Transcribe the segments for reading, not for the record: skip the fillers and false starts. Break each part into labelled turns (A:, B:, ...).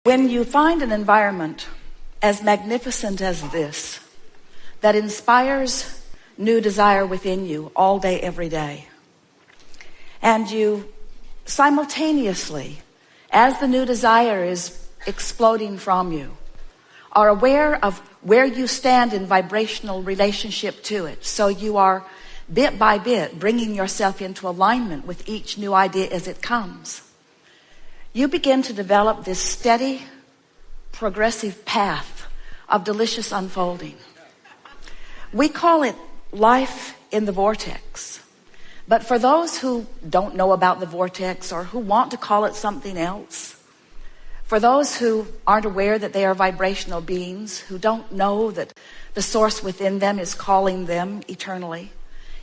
A: When you find an environment as magnificent as this, that inspires new desire within you all day, every day, and you simultaneously, as the new desire is exploding from you, are aware of where you stand in vibrational relationship to it, so you are bit by bit bringing yourself into alignment with each new idea as it comes, you begin to develop this steady, progressive path of delicious unfolding. We call it life in the vortex. But for those who don't know about the vortex, or who want to call it something else, for those who aren't aware that they are vibrational beings, who don't know that the source within them is calling them eternally,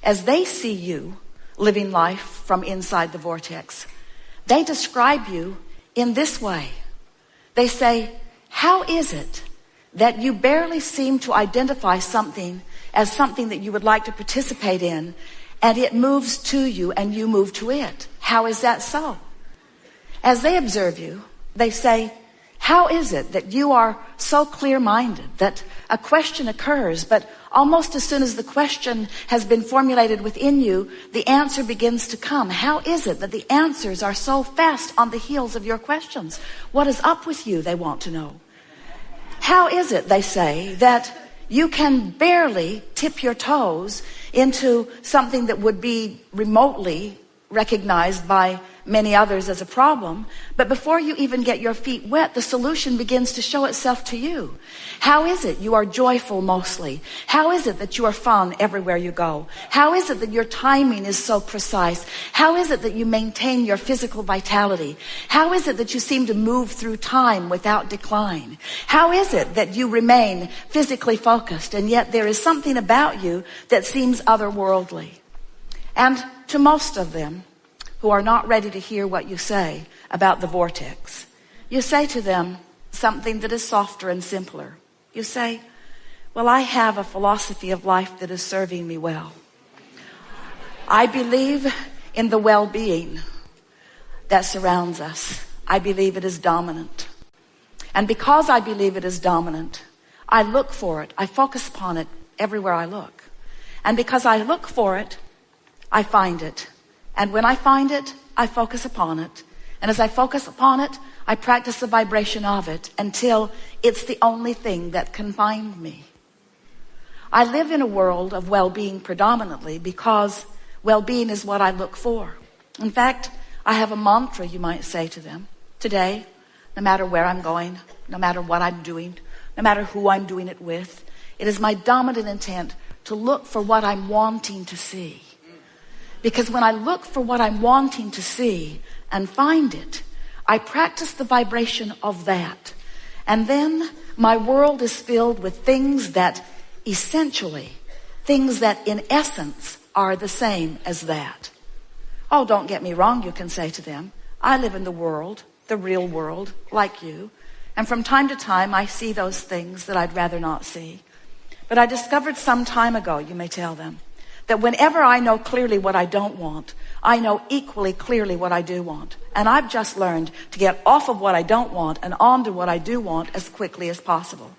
A: as they see you living life from inside the vortex, they describe you in this way. They say, how is it that you barely seem to identify something as something that you would like to participate in, and it moves to you and you move to it? How is that so? As they observe you, they say, how is it that you are so clear-minded that a question occurs, but almost as soon as the question has been formulated within you, the answer begins to come? How is it that the answers are so fast on the heels of your questions? What is up with you, they want to know. How is it, they say, that you can barely tip your toes into something that would be remotely recognized by many others as a problem, but before you even get your feet wet, the solution begins to show itself to you? How is it you are joyful mostly? How is it that you are fun everywhere you go? How is it that your timing is so precise? How is it that you maintain your physical vitality? How is it that you seem to move through time without decline? How is it that you remain physically focused, and yet there is something about you that seems otherworldly? And to most of them who are not ready to hear what you say about the vortex, you say to them something that is softer and simpler. You say, well, I have a philosophy of life that is serving me well. I believe in the well-being that surrounds us. I believe it is dominant. And because I believe it is dominant, I look for it. I focus upon it everywhere I look. And because I look for it, I find it. And when I find it, I focus upon it. And as I focus upon it, I practice the vibration of it until it's the only thing that can find me. I live in a world of well-being predominantly because well-being is what I look for. In fact, I have a mantra, you might say to them. Today, no matter where I'm going, no matter what I'm doing, no matter who I'm doing it with, it is my dominant intent to look for what I'm wanting to see. Because when I look for what I'm wanting to see and find it, I practice the vibration of that. And then my world is filled with things that essentially, things that in essence are the same as that. Oh, don't get me wrong, you can say to them. I live in the world, the real world, like you. And from time to time, I see those things that I'd rather not see. But I discovered some time ago, you may tell them, that whenever I know clearly what I don't want, I know equally clearly what I do want. And I've just learned to get off of what I don't want and onto what I do want as quickly as possible.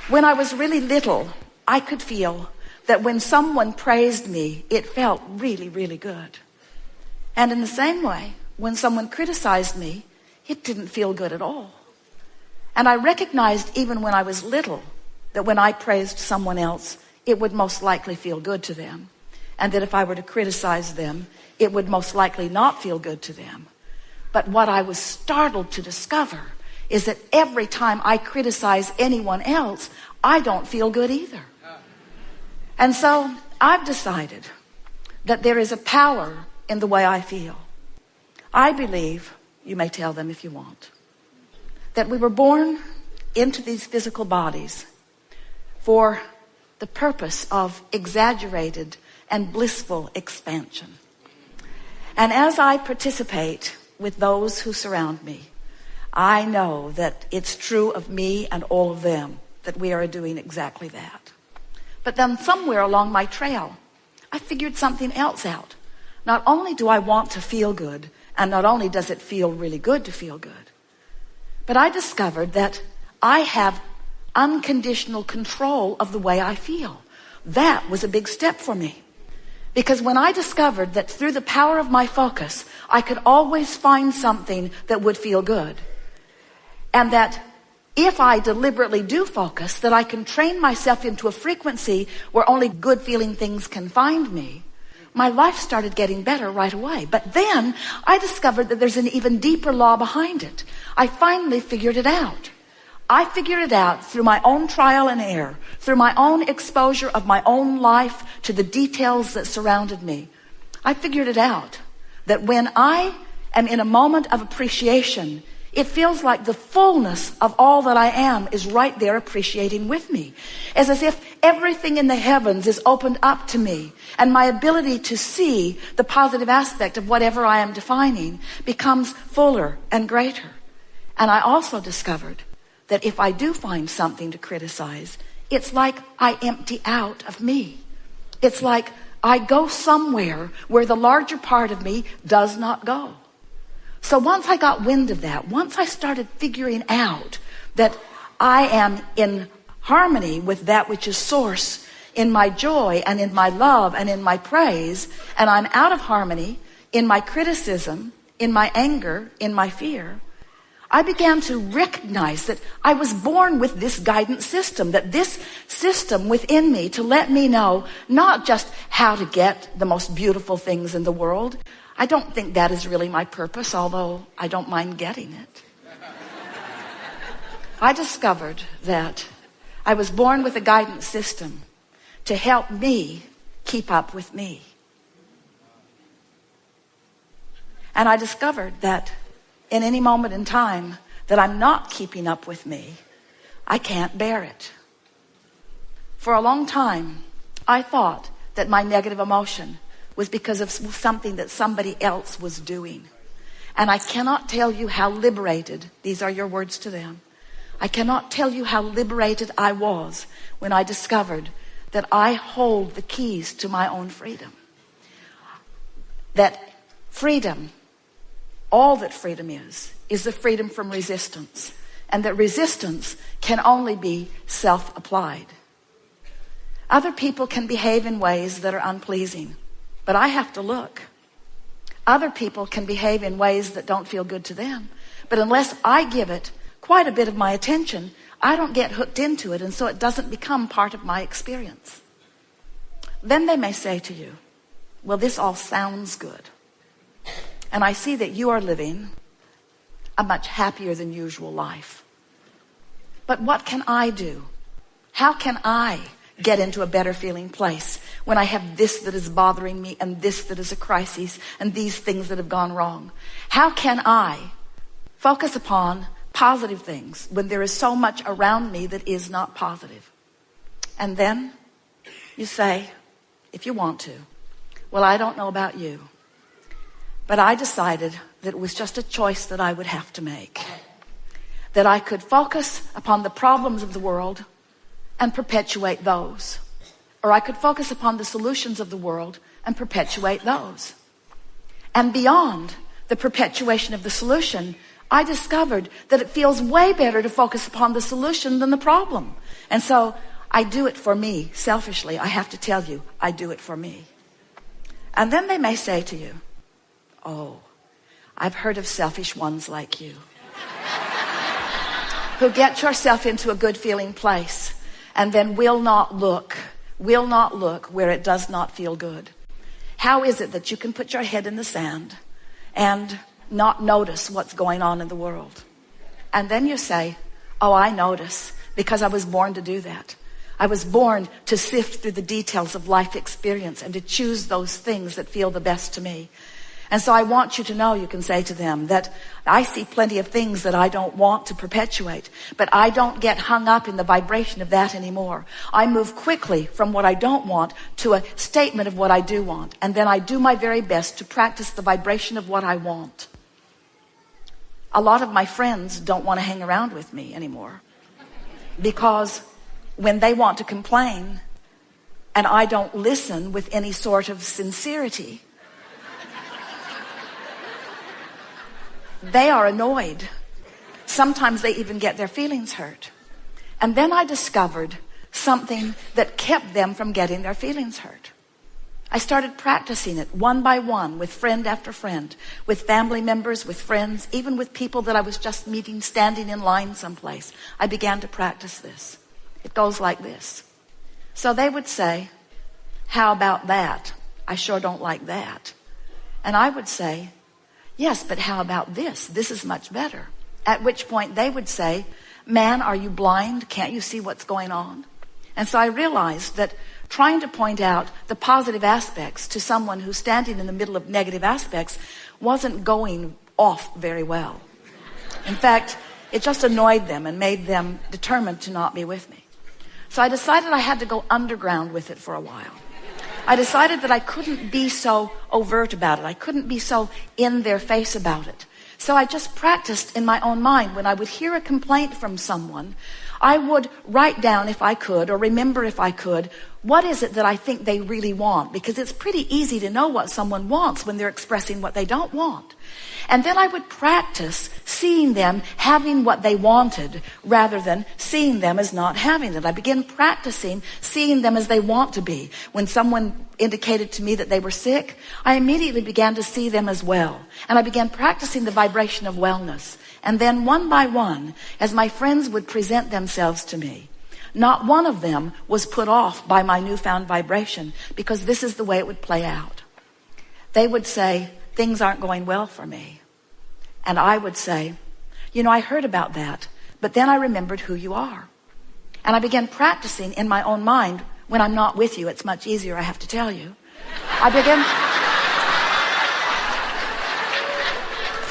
A: When I was really little, I could feel that when someone praised me, it felt really, really good. And in the same way, when someone criticized me, it didn't feel good at all. And I recognized even when I was little that when I praised someone else, it would most likely feel good to them. And that if I were to criticize them, it would most likely not feel good to them. But what I was startled to discover is that every time I criticize anyone else, I don't feel good either. And so I've decided that there is a power in the way I feel. I believe, you may tell them if you want, that we were born into these physical bodies for the purpose of exaggerated and blissful expansion. And as I participate with those who surround me, I know that it's true of me and all of them that we are doing exactly that. But then somewhere along my trail, I figured something else out. Not only do I want to feel good, and not only does it feel really good to feel good, But I discovered that I have unconditional control of the way I feel. That was a big step for me. Because when I discovered that through the power of my focus, I could always find something that would feel good. And that if I deliberately do focus, that I can train myself into a frequency where only good feeling things can find me. My life started getting better right away. But then I discovered that there's an even deeper law behind it. I finally figured it out. I figured it out through my own trial and error, through my own exposure of my own life to the details that surrounded me. I figured it out that when I am in a moment of appreciation, it feels like the fullness of all that I am is right there appreciating with me. It's as if everything in the heavens is opened up to me, and my ability to see the positive aspect of whatever I am defining becomes fuller and greater. And I also discovered that if I do find something to criticize, it's like I empty out of me. It's like I go somewhere where the larger part of me does not go. So once I got wind of that, once I started figuring out that I am in harmony with that which is source in my joy and in my love and in my praise, and I'm out of harmony in my criticism, in my anger, in my fear, I began to recognize that I was born with this guidance system, that this system within me to let me know not just how to get the most beautiful things in the world. I don't think that is really my purpose, although I don't mind getting it. I discovered that I was born with a guidance system to help me keep up with me. And I discovered that in any moment in time that I'm not keeping up with me, I can't bear it. For a long time, I thought that my negative emotion was because of something that somebody else was doing. And I cannot tell you how liberated, these are your words to them, I cannot tell you how liberated I was when I discovered that I hold the keys to my own freedom. That freedom, all that freedom is the freedom from resistance. And that resistance can only be self-applied. Other people can behave in ways that are unpleasing, but I have to look. Other people can behave in ways that don't feel good to them, but unless I give it quite a bit of my attention, I don't get hooked into it, and so it doesn't become part of my experience. Then they may say to you, well, this all sounds good. And I see that you are living a much happier than usual life. But what can I do? How can I get into a better feeling place when I have this that is bothering me and this that is a crisis and these things that have gone wrong? How can I focus upon positive things when there is so much around me that is not positive? And then you say, if you want to, well, I don't know about you, but I decided that it was just a choice that I would have to make. That I could focus upon the problems of the world and perpetuate those. Or I could focus upon the solutions of the world and perpetuate those. And beyond the perpetuation of the solution, I discovered that it feels way better to focus upon the solution than the problem. And so I do it for me, selfishly. I have to tell you, I do it for me. And then they may say to you, oh, I've heard of selfish ones like you who get yourself into a good feeling place and then will not look where it does not feel good. How is it that you can put your head in the sand and not notice what's going on in the world? And then you say, oh, I notice, because I was born to do that. I was born to sift through the details of life experience and to choose those things that feel the best to me. And so I want you to know, you can say to them, that I see plenty of things that I don't want to perpetuate, but I don't get hung up in the vibration of that anymore. I move quickly from what I don't want to a statement of what I do want. And then I do my very best to practice the vibration of what I want. A lot of my friends don't want to hang around with me anymore because when they want to complain and I don't listen with any sort of sincerity, they are annoyed. Sometimes they even get their feelings hurt. And then I discovered something that kept them from getting their feelings hurt. I started practicing it one by one with friend after friend, with family members, with friends, even with people that I was just meeting standing in line someplace. I began to practice this. It goes like this. So they would say, how about that? I sure don't like that. And I would say, yes, but how about this? This is much better. At which point they would say, man, are you blind? Can't you see what's going on? And so I realized that trying to point out the positive aspects to someone who's standing in the middle of negative aspects wasn't going off very well. In fact, it just annoyed them and made them determined to not be with me. So I decided I had to go underground with it for a while. I decided that I couldn't be so overt about it. I couldn't be so in their face about it. So I just practiced in my own mind. When I would hear a complaint from someone, I would write down if I could, or remember if I could, what is it that I think they really want? Because it's pretty easy to know what someone wants when they're expressing what they don't want. And then I would practice seeing them having what they wanted rather than seeing them as not having it. I began practicing seeing them as they want to be. When someone indicated to me that they were sick, I immediately began to see them as well. And I began practicing the vibration of wellness. And then one by one, as my friends would present themselves to me, not one of them was put off by my newfound vibration, because this is the way it would play out. They would say, things aren't going well for me. And I would say, you know, I heard about that, but then I remembered who you are. And I began practicing in my own mind. When I'm not with you, it's much easier, I have to tell you. I began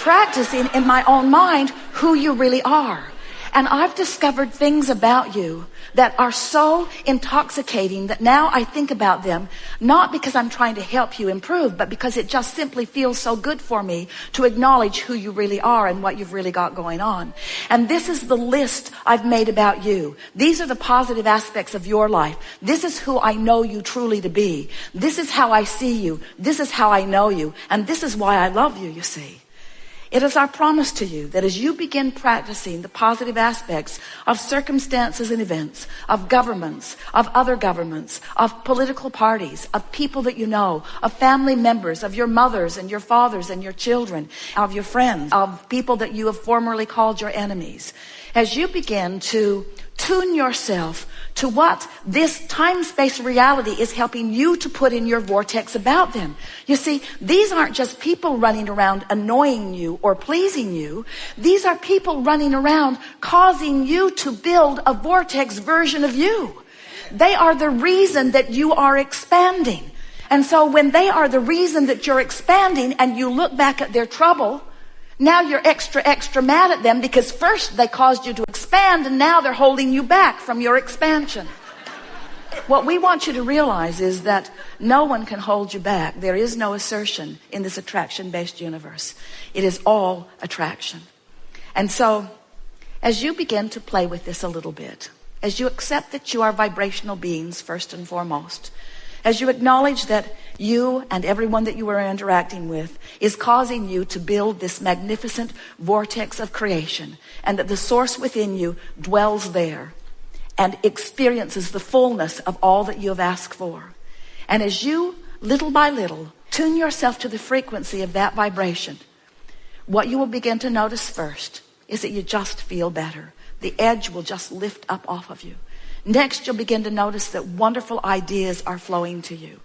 A: practicing in my own mind who you really are. And I've discovered things about you that are so intoxicating that now I think about them, not because I'm trying to help you improve, but because it just simply feels so good for me to acknowledge who you really are and what you've really got going on. And this is the list I've made about you. These are the positive aspects of your life. This is who I know you truly to be. This is how I see you. This is how I know you. And this is why I love you, you see. It is our promise to you that as you begin practicing the positive aspects of circumstances and events, of governments, of other governments, of political parties, of people that you know, of family members, of your mothers and your fathers and your children, of your friends, of people that you have formerly called your enemies, as you begin to tune yourself to what this time-space reality is helping you to put in your vortex about them. You see, these aren't just people running around annoying you or pleasing you. These are people running around causing you to build a vortex version of you. They are the reason that you are expanding. And so when they are the reason that you're expanding and you look back at their trouble, now you're extra mad at them because first they caused you to expand and now they're holding you back from your expansion. What we want you to realize is that no one can hold you back. There is no assertion in this attraction-based universe. It is all attraction. And so as you begin to play with this a little bit, as you accept that you are vibrational beings first and foremost, as you acknowledge that you and everyone that you are interacting with is causing you to build this magnificent vortex of creation, and that the source within you dwells there and experiences the fullness of all that you have asked for. And as you, little by little, tune yourself to the frequency of that vibration, what you will begin to notice first is that you just feel better. The edge will just lift up off of you. Next, you'll begin to notice that wonderful ideas are flowing to you.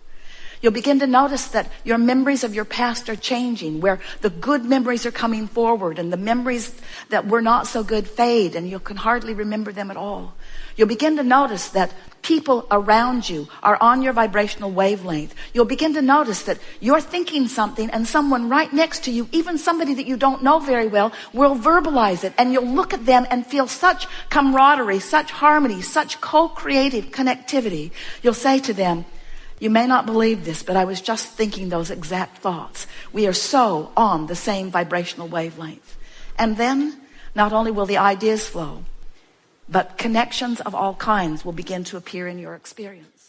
A: You'll begin to notice that your memories of your past are changing, where the good memories are coming forward and the memories that were not so good fade and you can hardly remember them at all. You'll begin to notice that people around you are on your vibrational wavelength. You'll begin to notice that you're thinking something and someone right next to you, even somebody that you don't know very well, will verbalize it. And you'll look at them and feel such camaraderie, such harmony, such co-creative connectivity. You'll say to them, you may not believe this, but I was just thinking those exact thoughts. We are so on the same vibrational wavelength. And then not only will the ideas flow, but connections of all kinds will begin to appear in your experience.